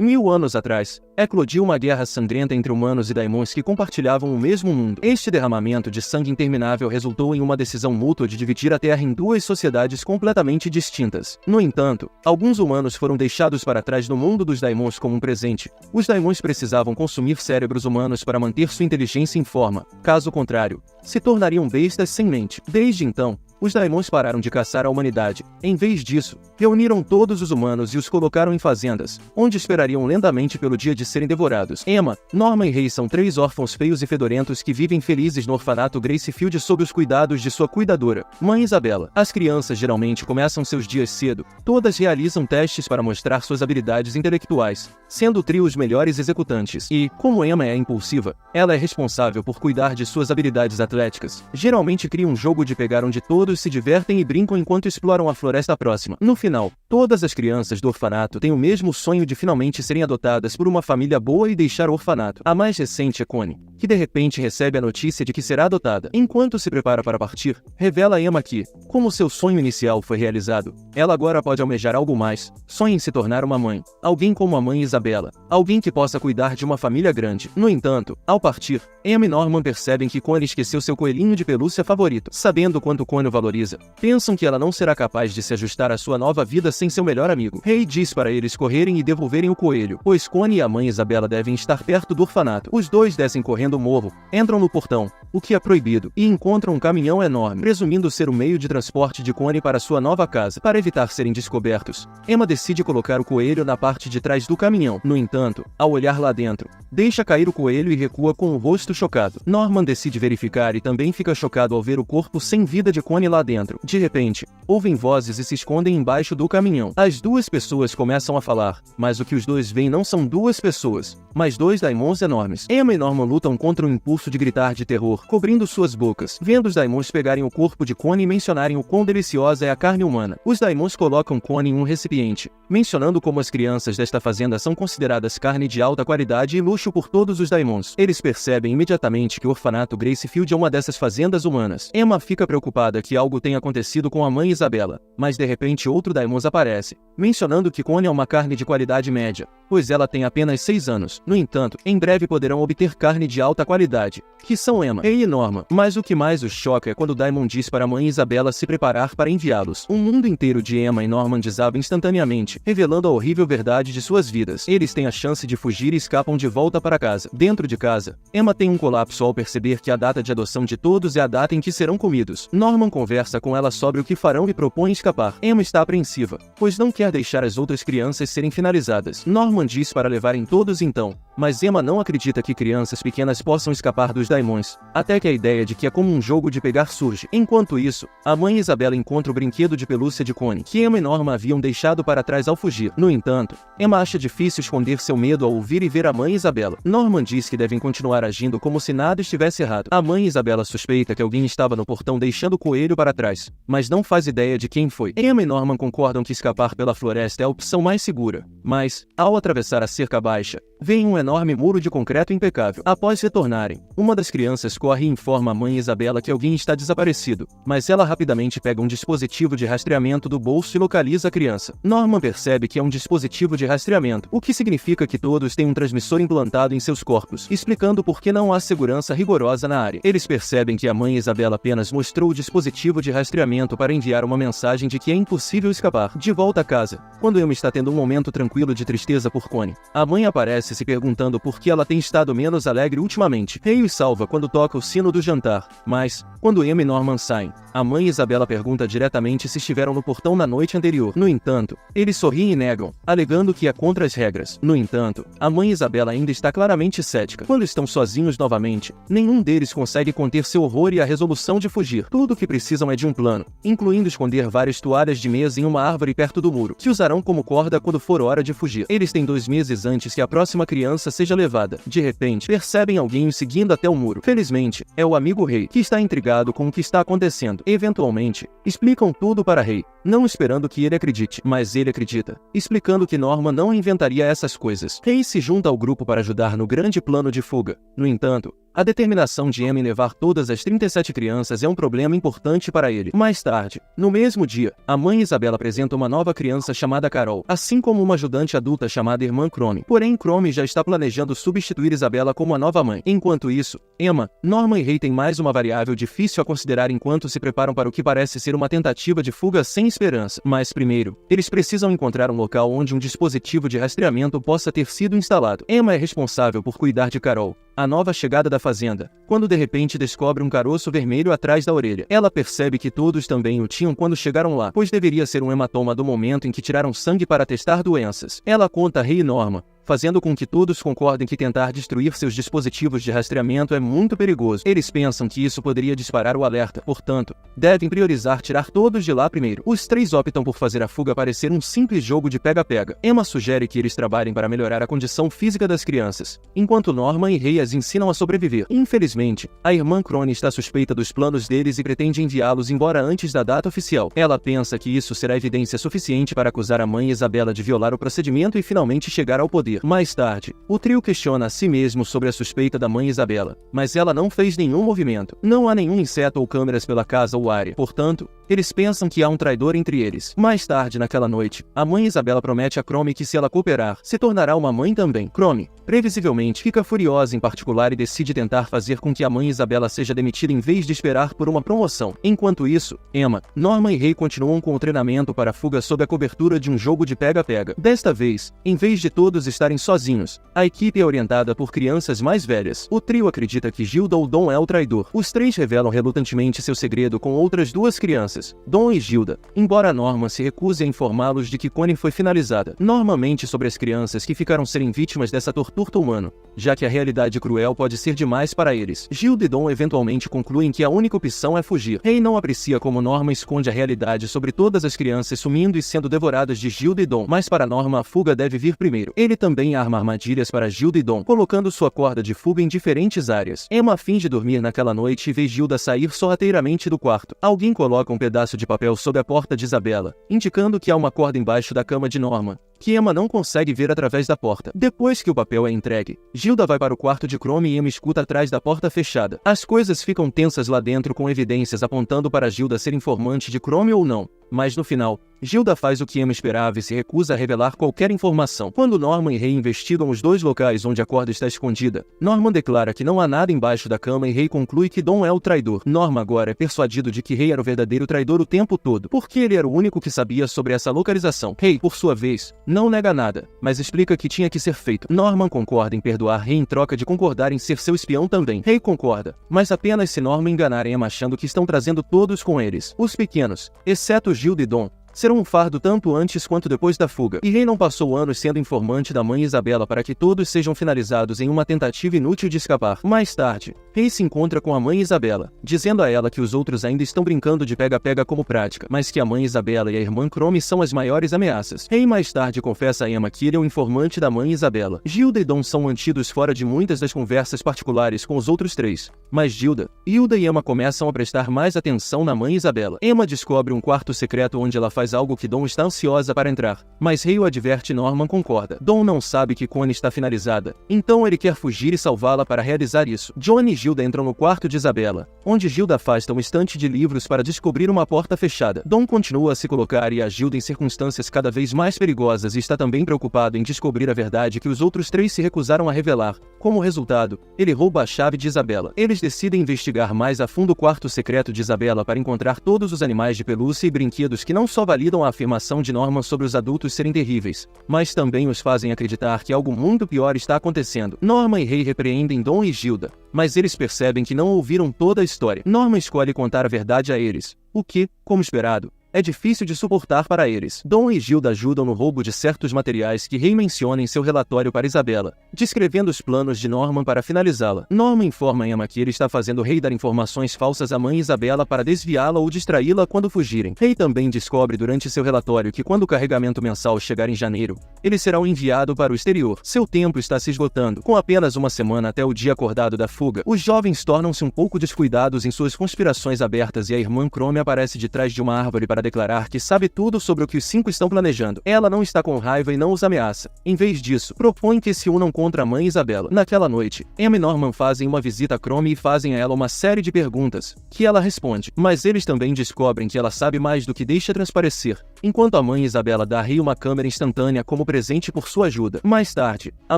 1000 anos atrás, eclodiu uma guerra sangrenta entre humanos e daimons que compartilhavam o mesmo mundo. Este derramamento de sangue interminável resultou em uma decisão mútua de dividir a Terra em duas sociedades completamente distintas. No entanto, alguns humanos foram deixados para trás no mundo dos daimons como um presente. Os daimons precisavam consumir cérebros humanos para manter sua inteligência em forma. Caso contrário, se tornariam bestas sem mente. Desde então, os daimons pararam de caçar a humanidade. Em vez disso, reuniram todos os humanos e os colocaram em fazendas, onde esperariam lentamente pelo dia de serem devorados. Emma, Norma e Ray são 3 órfãos feios e fedorentos que vivem felizes no orfanato Gracefield sob os cuidados de sua cuidadora, Mãe Isabela. As crianças geralmente começam seus dias cedo. Todas realizam testes para mostrar suas habilidades intelectuais, sendo o trio os melhores executantes. E, como Emma é impulsiva, ela é responsável por cuidar de suas habilidades atléticas. Geralmente cria um jogo de pegar onde todos se divertem e brincam enquanto exploram a floresta próxima. No final, todas as crianças do orfanato têm o mesmo sonho de finalmente serem adotadas por uma família boa e deixar o orfanato. A mais recente é Connie, que de repente recebe a notícia de que será adotada. Enquanto se prepara para partir, revela a Emma que, como seu sonho inicial foi realizado, ela agora pode almejar algo mais. Sonha em se tornar uma mãe. Alguém como a Mãe Isabela. Alguém que possa cuidar de uma família grande. No entanto, ao partir, Emma e Norman percebem que Connie esqueceu seu coelhinho de pelúcia favorito. Sabendo quanto Connie o valoriza, pensam que ela não será capaz de se ajustar à sua nova vida sem seu melhor amigo. Ray diz para eles correrem e devolverem o coelho, pois Connie e a Mãe Isabela devem estar perto do orfanato. Os dois descem correndo o morro, entram no portão, o que é proibido, e encontram um caminhão enorme, presumindo ser o meio de transporte de Connie para sua nova casa. Para evitar serem descobertos, Emma decide colocar o coelho na parte de trás do caminhão. No entanto, ao olhar lá dentro, deixa cair o coelho e recua com o rosto chocado. Norman decide verificar e também fica chocado ao ver o corpo sem vida de Connie lá dentro. De repente, ouvem vozes e se escondem embaixo do caminhão. As duas pessoas começam a falar, mas o que os dois veem não são duas pessoas, mas 2 daimons enormes. Emma e Norman lutam contra o impulso de gritar de terror, cobrindo suas bocas, vendo os daimons pegarem o corpo de Connie e mencionarem o quão deliciosa é a carne humana. Os daimons colocam Connie em um recipiente, mencionando como as crianças desta fazenda são consideradas carne de alta qualidade e luxo por todos os daimons. Eles percebem imediatamente que o orfanato Gracefield é uma dessas fazendas humanas. Emma fica preocupada que algo tenha acontecido com a Mãe Isabela, mas de repente outro daimon aparece, mencionando que Connie é uma carne de qualidade média, pois ela tem apenas 6 anos. No entanto, em breve poderão obter carne de alta qualidade, que são Emma, Ray e Norma. Mas o que mais os choca é quando Daimon diz para a Mãe Isabela se preparar para enviá-los. O mundo inteiro de Emma e Norman desaba instantaneamente, revelando a horrível verdade de suas vidas. Eles têm a chance de fugir e escapam de volta para casa. Dentro de casa, Emma tem um colapso ao perceber que a data de adoção de todos é a data em que serão comidos. Norman conversa com ela sobre o que farão e propõe escapar. Emma está apreensiva, pois não quer deixar as outras crianças serem finalizadas. Norman diz para levarem todos então, mas Emma não acredita que crianças pequenas possam escapar dos daimons, até que a ideia de que é como um jogo de pegar surge. Enquanto isso, a Mãe Isabela encontra o brinquedo de pelúcia de Connie, que Emma e Norma haviam deixado para trás ao fugir. No entanto, Emma acha difícil esconder seu medo ao ouvir e ver a Mãe Isabela. Norman diz que devem continuar agindo como se nada estivesse errado. A Mãe Isabela suspeita que alguém estava no portão deixando o coelho para trás, mas não faz ideia de quem foi. Emma e Norman concordam que escapar pela floresta é a opção mais segura, mas, ao atravessar a cerca baixa, veem um enorme muro de concreto impecável. Após retornarem, uma das crianças corre e informa a Mãe Isabela que alguém está desaparecido, mas ela rapidamente pega um dispositivo de rastreamento do bolso e localiza a criança. Norman percebe que é um dispositivo de rastreamento, o que significa que todos têm um transmissor implantado em seus corpos, explicando por que não há segurança rigorosa na área. Eles percebem que a Mãe Isabela apenas mostrou o dispositivo de rastreamento para enviar uma mensagem de que é impossível escapar. De volta a casa, quando Emma está tendo um momento tranquilo de tristeza por Connie, a mãe aparece se perguntando por que ela tem estado menos alegre ultimamente. Ray os salva quando toca o sino do jantar, mas, quando Emma e Norman saem, a Mãe Isabela pergunta diretamente se estiveram no portão na noite anterior. No entanto, eles sorriem e negam, alegando que é contra as regras. No entanto, a Mãe Isabela ainda está claramente cética. Quando estão sozinhos novamente, nenhum deles consegue conter seu horror e a resolução de fugir. Tudo o que precisam é de um plano, incluindo esconder várias toalhas de mesa em uma árvore perto do muro, que usarão como corda quando for hora de fugir. Eles têm 2 meses antes que a próxima criança seja levada. De repente, percebem alguém os seguindo até o muro. Felizmente, é o amigo Ray, que está intrigado com o que está acontecendo. Eventualmente, explicam tudo para Ray, não esperando que ele acredite, mas ele acredita, explicando que Norman não inventaria essas coisas. Ray se junta ao grupo para ajudar no grande plano de fuga. No entanto, a determinação de Emma em levar todas as 37 crianças é um problema importante para ele. Mais tarde, no mesmo dia, a mãe Isabela apresenta uma nova criança chamada Carol, assim como uma ajudante adulta chamada Irmã Cromie. Porém, Cromie já está planejando substituir Isabela como a nova mãe. Enquanto isso, Emma, Norman e Ray têm mais uma variável difícil a considerar enquanto se preparam para o que parece ser uma tentativa de fuga sem esperança. Mas primeiro, eles precisam encontrar um local onde um dispositivo de rastreamento possa ter sido instalado. Emma é responsável por cuidar de Carol, a nova chegada da fazenda, quando de repente descobre um caroço vermelho atrás da orelha. Ela percebe que todos também o tinham quando chegaram lá, pois deveria ser um hematoma do momento em que tiraram sangue para testar doenças. Ela conta a Ray e Norman, fazendo com que todos concordem que tentar destruir seus dispositivos de rastreamento é muito perigoso. Eles pensam que isso poderia disparar o alerta, portanto, devem priorizar tirar todos de lá primeiro. Os três optam por fazer a fuga parecer um simples jogo de pega-pega. Emma sugere que eles trabalhem para melhorar a condição física das crianças, enquanto Norman e Ray as ensinam a sobreviver. Infelizmente, a irmã Cromie está suspeita dos planos deles e pretende enviá-los embora antes da data oficial. Ela pensa que isso será evidência suficiente para acusar a mãe Isabela de violar o procedimento e finalmente chegar ao poder. Mais tarde, o trio questiona a si mesmo sobre a suspeita da mãe Isabela, mas ela não fez nenhum movimento. Não há nenhum inseto ou câmeras pela casa ou área, portanto, eles pensam que há um traidor entre eles. Mais tarde naquela noite, a mãe Isabela promete a Cromie que se ela cooperar, se tornará uma mãe também. Cromie, previsivelmente, fica furiosa em particular e decide tentar fazer com que a mãe Isabela seja demitida em vez de esperar por uma promoção. Enquanto isso, Emma, Norman e Ray continuam com o treinamento para a fuga sob a cobertura de um jogo de pega-pega. Desta vez, em vez de todos estarem sozinhos, a equipe é orientada por crianças mais velhas. O trio acredita que Gilda ou Don é o traidor. Os três revelam relutantemente seu segredo com outras duas crianças, Don e Gilda, embora Norman se recuse a informá-los de que Connie foi finalizada. Norman mente sobre as crianças que ficaram serem vítimas dessa tortura humana, já que a realidade cruel pode ser demais para eles. Gilda e Don eventualmente concluem que a única opção é fugir. Ray não aprecia como Norman esconde a realidade sobre todas as crianças sumindo e sendo devoradas de Gilda e Don, mas para Norman a fuga deve vir primeiro. Ele também arma armadilhas para Gilda e Don, colocando sua corda de fuga em diferentes áreas. Emma finge dormir naquela noite e vê Gilda sair sorrateiramente do quarto. Alguém coloca um pedaço de papel sob a porta de Isabela, indicando que há uma corda embaixo da cama de Norman, que Emma não consegue ver através da porta. Depois que o papel é entregue, Gilda vai para o quarto de Cromie e Emma escuta atrás da porta fechada. As coisas ficam tensas lá dentro com evidências apontando para Gilda ser informante de Cromie ou não. Mas no final, Gilda faz o que Emma esperava e se recusa a revelar qualquer informação. Quando Norman e Ray investigam os dois locais onde a corda está escondida, Norman declara que não há nada embaixo da cama e Ray conclui que Don é o traidor. Norman agora é persuadido de que Ray era o verdadeiro traidor o tempo todo, porque ele era o único que sabia sobre essa localização. Ray, por sua vez, não nega nada, mas explica que tinha que ser feito. Norman concorda em perdoar Ray em troca de concordar em ser seu espião também. Ray concorda, mas apenas se Norman enganar Emma achando que estão trazendo todos com eles. Os pequenos, exceto Gilda e Don, serão um fardo tanto antes quanto depois da fuga. E Ray não passou anos sendo informante da mãe Isabela para que todos sejam finalizados em uma tentativa inútil de escapar. Mais tarde, Ray se encontra com a mãe Isabela, dizendo a ela que os outros ainda estão brincando de pega-pega como prática, mas que a mãe Isabela e a irmã Cromie são as maiores ameaças. Ray mais tarde confessa a Emma que ele é o informante da mãe Isabela. Gilda e Don são mantidos fora de muitas das conversas particulares com os outros três, mas Gilda, Hilda e Emma começam a prestar mais atenção na mãe Isabela. Emma descobre um quarto secreto onde ela faz algo que Don está ansiosa para entrar, mas Ray o adverte e Norman concorda. Don não sabe que Connie está finalizada, então ele quer fugir e salvá-la para realizar isso. John e Gilda entram no quarto de Isabela, onde Gilda afasta um estante de livros para descobrir uma porta fechada. Don continua a se colocar e a Gilda em circunstâncias cada vez mais perigosas e está também preocupado em descobrir a verdade que os outros três se recusaram a revelar. Como resultado, ele rouba a chave de Isabela. Eles decidem investigar mais a fundo o quarto secreto de Isabela para encontrar todos os animais de pelúcia e brinquedos que não só validam a afirmação de Norman sobre os adultos serem terríveis, mas também os fazem acreditar que algo muito pior está acontecendo. Norman e Ray repreendem Don e Gilda, mas eles percebem que não ouviram toda a história. Norman escolhe contar a verdade a eles, o que, como esperado, é difícil de suportar para eles. Don e Gilda ajudam no roubo de certos materiais que Ray menciona em seu relatório para Isabela, descrevendo os planos de Norman para finalizá-la. Norman informa Emma que ele está fazendo Ray dar informações falsas à mãe Isabela para desviá-la ou distraí-la quando fugirem. Ray também descobre durante seu relatório que quando o carregamento mensal chegar em janeiro, ele será enviado para o exterior. Seu tempo está se esgotando. Com apenas uma semana até o dia acordado da fuga, os jovens tornam-se um pouco descuidados em suas conspirações abertas e a irmã Cromie aparece de trás de uma árvore para para declarar que sabe tudo sobre o que os 5 estão planejando. Ela não está com raiva e não os ameaça. Em vez disso, propõe que se unam contra a mãe Isabela. Naquela noite, Emma e Norman fazem uma visita a Chrome e fazem a ela uma série de perguntas, que ela responde, mas eles também descobrem que ela sabe mais do que deixa transparecer, enquanto a mãe Isabela dá a Ray uma câmera instantânea como presente por sua ajuda. Mais tarde, a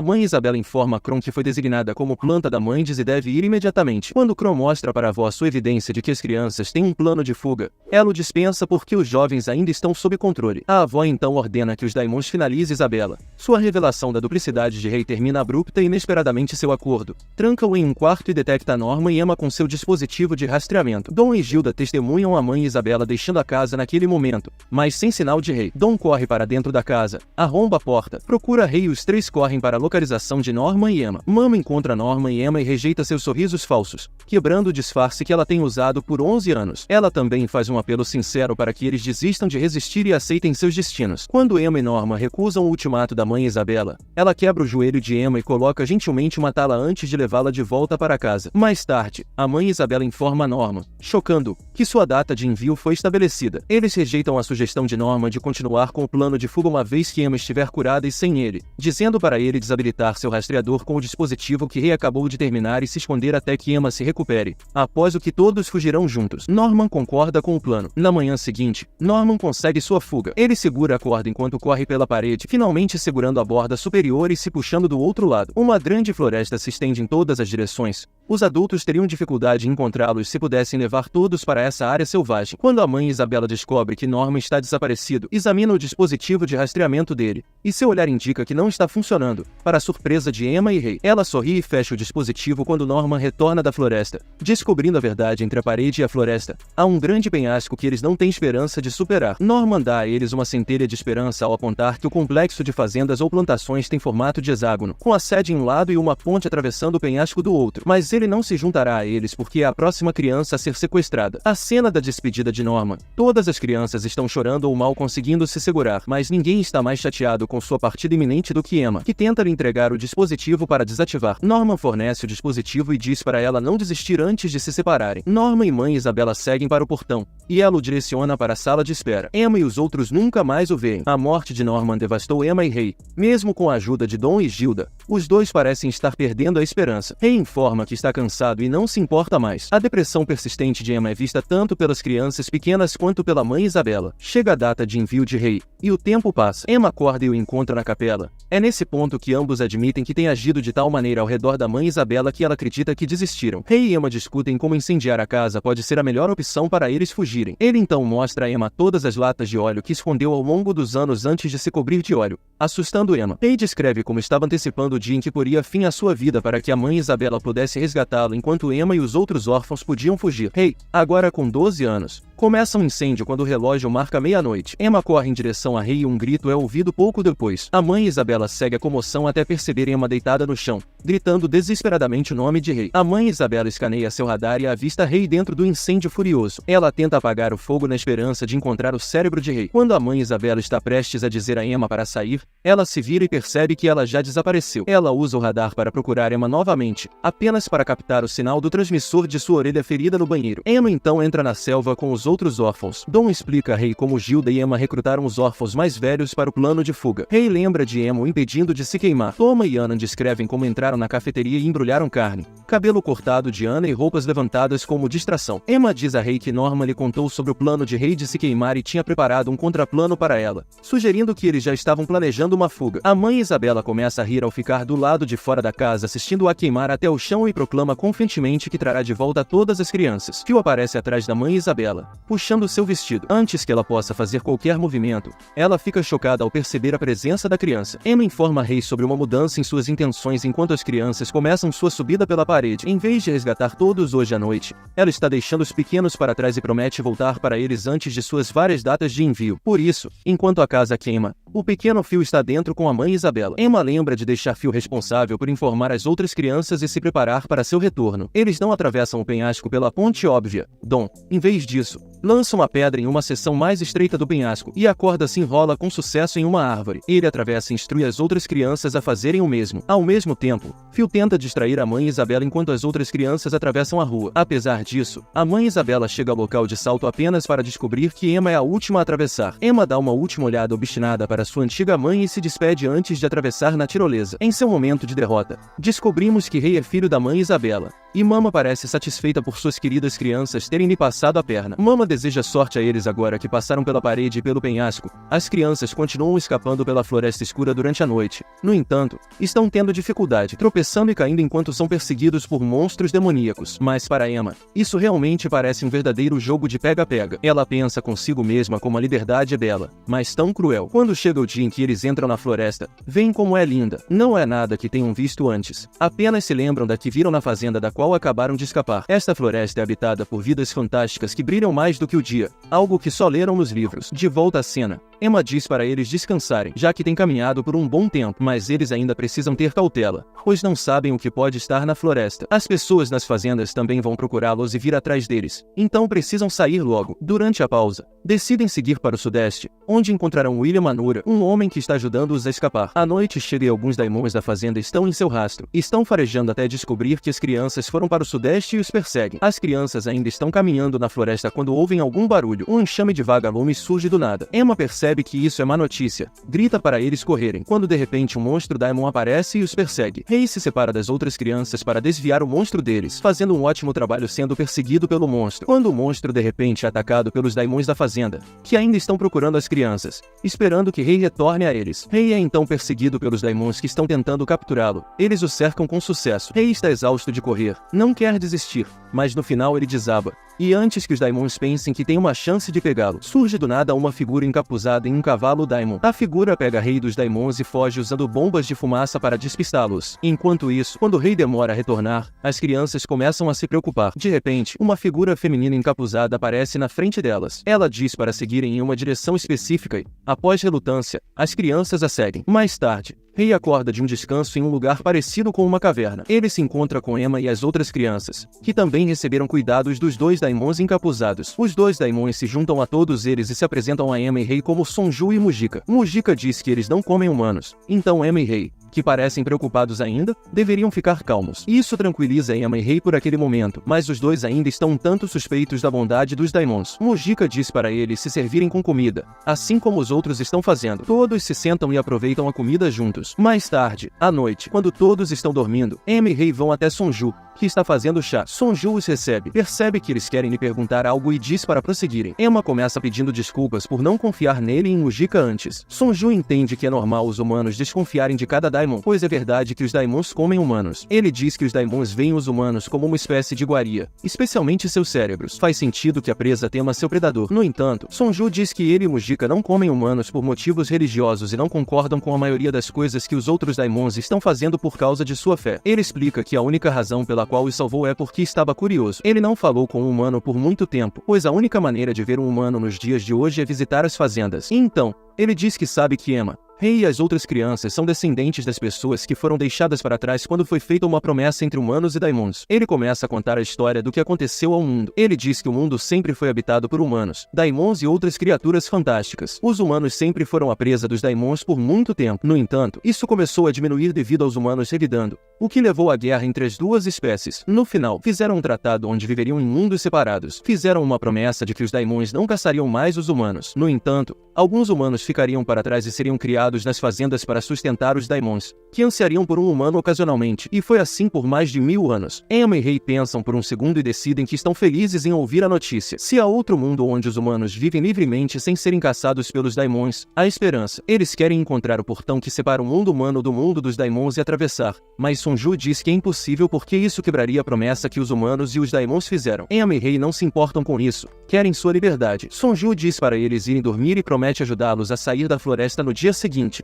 mãe Isabela informa a Chrome que foi designada como planta da Mandes e deve ir imediatamente. Quando Chrome mostra para a avó sua evidência de que as crianças têm um plano de fuga, ela o dispensa porque os jovens ainda estão sob controle. A avó então ordena que os Daimons finalizem Isabela. Sua revelação da duplicidade de Ray termina abrupta e inesperadamente seu acordo. Tranca-o em um quarto e detecta Norman e Emma com seu dispositivo de rastreamento. Dom e Gilda testemunham a mãe Isabela deixando a casa naquele momento, mas sem sinal de Ray. Dom corre para dentro da casa, arromba a porta, procura Ray e os 3 correm para a localização de Norman e Emma. Mama encontra Norman e Emma e rejeita seus sorrisos falsos, quebrando o disfarce que ela tem usado por 11 anos. Ela também faz um apelo sincero para que eles desistam de resistir e aceitem seus destinos. Quando Emma e Norman recusam o ultimato da mãe Isabela, ela quebra o joelho de Emma e coloca gentilmente matá-la antes de levá-la de volta para casa. Mais tarde, a mãe Isabela informa a Norman, chocando, que sua data de envio foi estabelecida. Eles rejeitam a sugestão de Norman de continuar com o plano de fuga uma vez que Emma estiver curada e sem ele, dizendo para ele desabilitar seu rastreador com o dispositivo que Ray acabou de terminar e se esconder até que Emma se recupere, após o que todos fugirão juntos. Norman concorda com o plano. Na manhã seguinte, Norman consegue sua fuga. Ele segura a corda enquanto corre pela parede, finalmente segurando a borda superior e se puxando do outro lado. Uma grande floresta se estende em todas as direções. Os adultos teriam dificuldade em encontrá-los se pudessem levar todos para essa área selvagem. Quando a mãe Isabela descobre que Norman está desaparecido, examina o dispositivo de rastreamento dele, e seu olhar indica que não está funcionando, para a surpresa de Emma e Ray. Ela sorri e fecha o dispositivo quando Norman retorna da floresta, descobrindo a verdade entre a parede e a floresta. Há um grande penhasco que eles não têm esperança de superar. Norman dá a eles uma centelha de esperança ao apontar que o complexo de fazendas ou plantações tem formato de hexágono, com a sede em um lado e uma ponte atravessando o penhasco do outro. Mas ele não se juntará a eles porque é a próxima criança a ser sequestrada. A cena da despedida de Norman. Todas as crianças estão chorando ou mal conseguindo se segurar, mas ninguém está mais chateado com sua partida iminente do que Emma, que tenta lhe entregar o dispositivo para desativar. Norman fornece o dispositivo e diz para ela não desistir antes de se separarem. Norman e mãe Isabela seguem para o portão, e ela o direciona para a sala de espera. Emma e os outros nunca mais o veem. A morte de Norman devastou Emma e Ray. Mesmo com a ajuda de Dom e Gilda, os dois parecem estar perdendo a esperança. Ray informa que está cansado e não se importa mais. A depressão persistente de Emma é vista tanto pelas crianças pequenas quanto pela mãe Isabela. Chega a data de envio de Ray, e o tempo passa. Emma acorda e o encontra na capela. É nesse ponto que ambos admitem que têm agido de tal maneira ao redor da mãe Isabela que ela acredita que desistiram. Ray e Emma discutem como incendiar a casa pode ser a melhor opção para eles fugirem. Ele então mostra a Emma todas as latas de óleo que escondeu ao longo dos anos antes de se cobrir de óleo, assustando Emma. Ray descreve como estava antecipando o dia em que poria fim à sua vida para que a mãe Isabela pudesse resgatá-lo enquanto Emma e os outros órfãos podiam fugir. Ray, agora com 12 anos, começa um incêndio quando o relógio marca meia-noite. Emma corre em direção a Ray e um grito é ouvido pouco depois. A mãe Isabela segue a comoção até perceber Emma deitada no chão, gritando desesperadamente o nome de Ray. A mãe Isabela escaneia seu radar e avista Ray dentro do incêndio furioso. Ela tenta apagar o fogo na esperança de encontrar o cérebro de Ray. Quando a mãe Isabela está prestes a dizer a Emma para sair, ela se vira e percebe que ela já desapareceu. Ela usa o radar para procurar Emma novamente, apenas para captar o sinal do transmissor de sua orelha ferida no banheiro. Emma então entra na selva com os outros órfãos. Dom explica a Ray como Gilda e Emma recrutaram os órfãos mais velhos para o plano de fuga. Ray lembra de Emma o impedindo de se queimar. Toma e Anna descrevem como entraram na cafeteria e embrulharam carne, cabelo cortado de Anna e roupas levantadas como distração. Emma diz a Ray que Norman lhe contou sobre o plano de Ray de se queimar e tinha preparado um contraplano para ela, sugerindo que eles já estavam planejando uma fuga. A mãe Isabela começa a rir ao ficar do lado de fora da casa assistindo-a queimar até o chão e proclama confiantemente que trará de volta todas as crianças. Phil aparece atrás da mãe Isabela, puxando seu vestido. Antes que ela possa fazer qualquer movimento, ela fica chocada ao perceber a presença da criança. Emma informa a Ray sobre uma mudança em suas intenções enquanto as crianças começam sua subida pela parede. Em vez de resgatar todos hoje à noite, ela está deixando os pequenos para trás e promete voltar para eles antes de suas várias datas de envio. Por isso, enquanto a casa queima, o pequeno Phil está dentro com a mãe Isabela. Emma lembra de deixar Phil responsável por informar as outras crianças e se preparar para seu retorno. Eles não atravessam o penhasco pela ponte óbvia. Dom, em vez disso, lança uma pedra em uma seção mais estreita do penhasco, e a corda se enrola com sucesso em uma árvore. Ele atravessa e instrui as outras crianças a fazerem o mesmo. Ao mesmo tempo, Phil tenta distrair a mãe Isabela enquanto as outras crianças atravessam a rua. Apesar disso, a mãe Isabela chega ao local de salto apenas para descobrir que Emma é a última a atravessar. Emma dá uma última olhada obstinada para sua antiga mãe e se despede antes de atravessar na tirolesa. Em seu momento de derrota, descobrimos que Ray é filho da mãe Isabela, e Mama parece satisfeita por suas queridas crianças terem lhe passado a perna. Mama deseja sorte a eles agora que passaram pela parede e pelo penhasco. As crianças continuam escapando pela floresta escura durante a noite. No entanto, estão tendo dificuldade, tropeçando e caindo enquanto são perseguidos por monstros demoníacos. Mas para Emma, isso realmente parece um verdadeiro jogo de pega-pega. Ela pensa consigo mesma como a liberdade é bela, mas tão cruel. Quando chega o dia em que eles entram na floresta, veem como é linda. Não é nada que tenham visto antes. Apenas se lembram da que viram na fazenda da qual acabaram de escapar. Esta floresta é habitada por vidas fantásticas que brilham mais do que o dia, algo que só leram nos livros. De volta à cena, Emma diz para eles descansarem, já que têm caminhado por um bom tempo, mas eles ainda precisam ter cautela, pois não sabem o que pode estar na floresta. As pessoas nas fazendas também vão procurá-los e vir atrás deles, então precisam sair logo. Durante a pausa, decidem seguir para o sudeste, onde encontrarão William Manura, um homem que está ajudando-os a escapar. A noite chega e alguns daimons da fazenda estão em seu rastro. Estão farejando até descobrir que as crianças foram para o sudeste e os perseguem. As crianças ainda estão caminhando na floresta quando ouvem algum barulho. Um enxame de vagalumes surge do nada. Emma percebe que isso é má notícia. Grita para eles correrem, quando de repente um monstro daimon aparece e os persegue. Ray se separa das outras crianças para desviar o monstro deles, fazendo um ótimo trabalho sendo perseguido pelo monstro. Quando o monstro de repente é atacado pelos daimons da fazenda, que ainda estão procurando as crianças, esperando que Ray retorne a eles. Ray é então perseguido pelos daimons que estão tentando capturá-lo. Eles o cercam com sucesso. Ray está exausto de correr, não quer desistir, mas no final ele desaba. E antes que os daimons pensem que tem uma chance de pegá-lo, surge do nada uma figura encapuzada em um cavalo daimon. A figura pega Ray dos daimons e foge usando bombas de fumaça para despistá-los. Enquanto isso, quando Ray demora a retornar, as crianças começam a se preocupar. De repente, uma figura feminina encapuzada aparece na frente delas. Ela diz para seguirem em uma direção específica e, após relutância, as crianças a seguem. Mais tarde, Ray acorda de um descanso em um lugar parecido com uma caverna. Ele se encontra com Emma e as outras crianças, que também receberam cuidados dos dois daimons encapuzados. Os dois daimons se juntam a todos eles e se apresentam a Emma e Ray como Sonju e Mujika. Mujika diz que eles não comem humanos, então Emma e Ray, que parecem preocupados ainda, deveriam ficar calmos. Isso tranquiliza Emma e Ray por aquele momento, mas os dois ainda estão um tanto suspeitos da bondade dos daimons. Mujika diz para eles se servirem com comida, assim como os outros estão fazendo. Todos se sentam e aproveitam a comida juntos. Mais tarde, à noite, quando todos estão dormindo, Emma e Ray vão até Sonju, que está fazendo chá. Sonju os recebe, percebe que eles querem lhe perguntar algo e diz para prosseguirem. Emma começa pedindo desculpas por não confiar nele e em Mujika antes. Sonju entende que é normal os humanos desconfiarem de cada daimon, pois é verdade que os daimons comem humanos. Ele diz que os daimons veem os humanos como uma espécie de iguaria, especialmente seus cérebros. Faz sentido que a presa tema seu predador. No entanto, Sonju diz que ele e Mujika não comem humanos por motivos religiosos e não concordam com a maioria das coisas que os outros daimons estão fazendo por causa de sua fé. Ele explica que a única razão pela qual os salvou é porque estava curioso. Ele não falou com um humano por muito tempo, pois a única maneira de ver um humano nos dias de hoje é visitar as fazendas. E então, ele diz que sabe que Emma, Ray e as outras crianças são descendentes das pessoas que foram deixadas para trás quando foi feita uma promessa entre humanos e daimons. Ele começa a contar a história do que aconteceu ao mundo. Ele diz que o mundo sempre foi habitado por humanos, daimons e outras criaturas fantásticas. Os humanos sempre foram a presa dos daimons por muito tempo. No entanto, isso começou a diminuir devido aos humanos revidando, o que levou à guerra entre as duas espécies. No final, fizeram um tratado onde viveriam em mundos separados. Fizeram uma promessa de que os daimons não caçariam mais os humanos. No entanto, alguns humanos ficariam para trás e seriam criados nas fazendas para sustentar os daimons, que ansiariam por um humano ocasionalmente, e foi assim por mais de 1000 anos. Emma e Ray pensam por um segundo e decidem que estão felizes em ouvir a notícia. Se há outro mundo onde os humanos vivem livremente sem serem caçados pelos daimons, há esperança. Eles querem encontrar o portão que separa o mundo humano do mundo dos daimons e atravessar, mas Sonju diz que é impossível porque isso quebraria a promessa que os humanos e os daimons fizeram. Emma e Ray não se importam com isso, querem sua liberdade. Sonju diz para eles irem dormir e promete ajudá-los a sair da floresta no dia seguinte.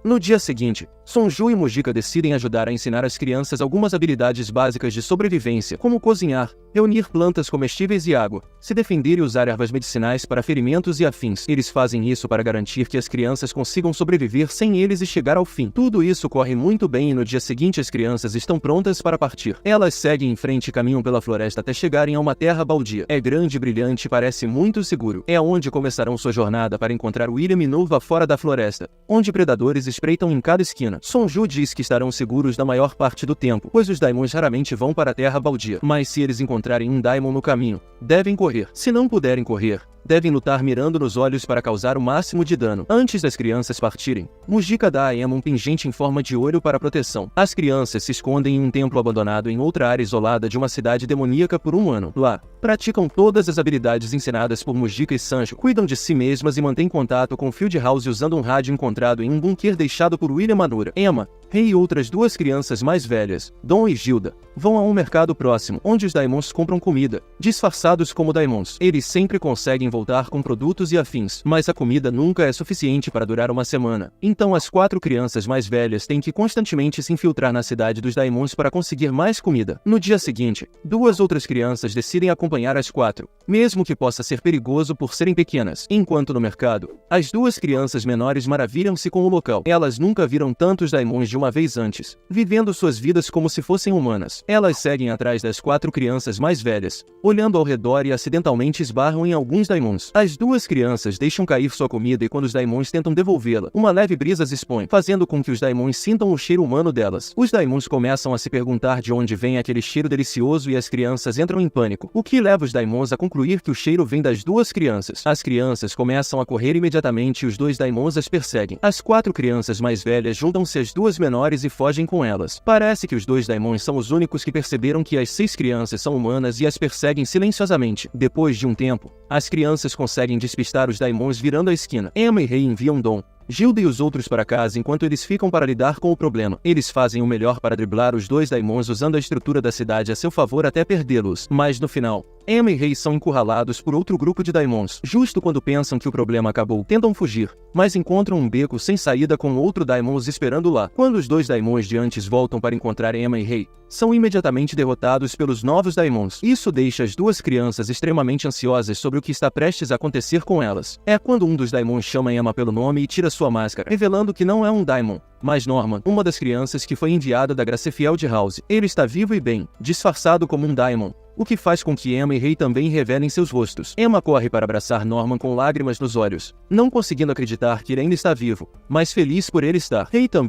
Sonju e Mujika decidem ajudar a ensinar às crianças algumas habilidades básicas de sobrevivência, como cozinhar, reunir plantas comestíveis e água, se defender e usar ervas medicinais para ferimentos e afins. Eles fazem isso para garantir que as crianças consigam sobreviver sem eles e chegar ao fim. Tudo isso corre muito bem e no dia seguinte as crianças estão prontas para partir. Elas seguem em frente e caminham pela floresta até chegarem a uma terra baldia. É grande e brilhante e parece muito seguro. É onde começarão sua jornada para encontrar William e Nova fora da floresta, onde predadores espreitam em cada esquina. Sonju diz que estarão seguros da maior parte do tempo, pois os daimons raramente vão para a terra baldia. Mas se eles encontrarem um daimon no caminho, devem correr. Se não puderem correr, devem lutar mirando nos olhos para causar o máximo de dano. Antes das crianças partirem, Mujika dá a Emma um pingente em forma de olho para proteção. As crianças se escondem em um templo abandonado em outra área isolada de uma cidade demoníaca por um ano. Lá, praticam todas as habilidades ensinadas por Mujika e Sanjo, cuidam de si mesmas e mantêm contato com Fieldhouse usando um rádio encontrado em um bunker deixado por William Manura. Emma, Rei e outras duas crianças mais velhas, Dom e Gilda, vão a um mercado próximo, onde os daimons compram comida. Disfarçados como daimons, eles sempre conseguem voltar com produtos e afins, mas a comida nunca é suficiente para durar uma semana. Então as 4 crianças mais velhas têm que constantemente se infiltrar na cidade dos daimons para conseguir mais comida. No dia seguinte, 2 outras crianças decidem acompanhar as 4, mesmo que possa ser perigoso por serem pequenas. Enquanto no mercado, as 2 crianças menores maravilham-se com o local. Elas nunca viram tantos daimons de uma vez antes, vivendo suas vidas como se fossem humanas. Elas seguem atrás das 4 crianças mais velhas, olhando ao redor e acidentalmente esbarram em alguns daimons. As 2 crianças deixam cair sua comida e quando os daimons tentam devolvê-la, uma leve brisa as expõe, fazendo com que os daimons sintam o cheiro humano delas. Os daimons começam a se perguntar de onde vem aquele cheiro delicioso e as crianças entram em pânico, o que leva os daimons a concluir que o cheiro vem das 2 crianças. As crianças começam a correr imediatamente e os 2 daimons as perseguem. As 4 crianças mais velhas juntam-se às 2 menores e fogem com elas. Parece que os 2 daimons são os únicos que perceberam que as 6 crianças são humanas e as perseguem silenciosamente. Depois de um tempo, as crianças conseguem despistar os daimons virando a esquina. Emma e Rei enviam Dom, Gilda e os outros para casa enquanto eles ficam para lidar com o problema. Eles fazem o melhor para driblar os 2 daimons usando a estrutura da cidade a seu favor até perdê-los. Mas no final, Emma e Rei são encurralados por outro grupo de daimons. Justo quando pensam que o problema acabou, tentam fugir, mas encontram um beco sem saída com outro daimon os esperando lá. Quando os 2 daimons de antes voltam para encontrar Emma e Rei, são imediatamente derrotados pelos novos daimons. Isso deixa as 2 crianças extremamente ansiosas sobre o que está prestes a acontecer com elas. É quando um dos daimons chama Emma pelo nome e tira sua máscara, revelando que não é um daimon, mas Norman, uma das crianças que foi enviada da Fieldhouse. Ele está vivo e bem, disfarçado como um daimon, o que faz com que Emma e Rei também revelem seus rostos. Emma corre para abraçar Norman com lágrimas nos olhos, não conseguindo acreditar que ele ainda está vivo, mas feliz por ele estar. Rei também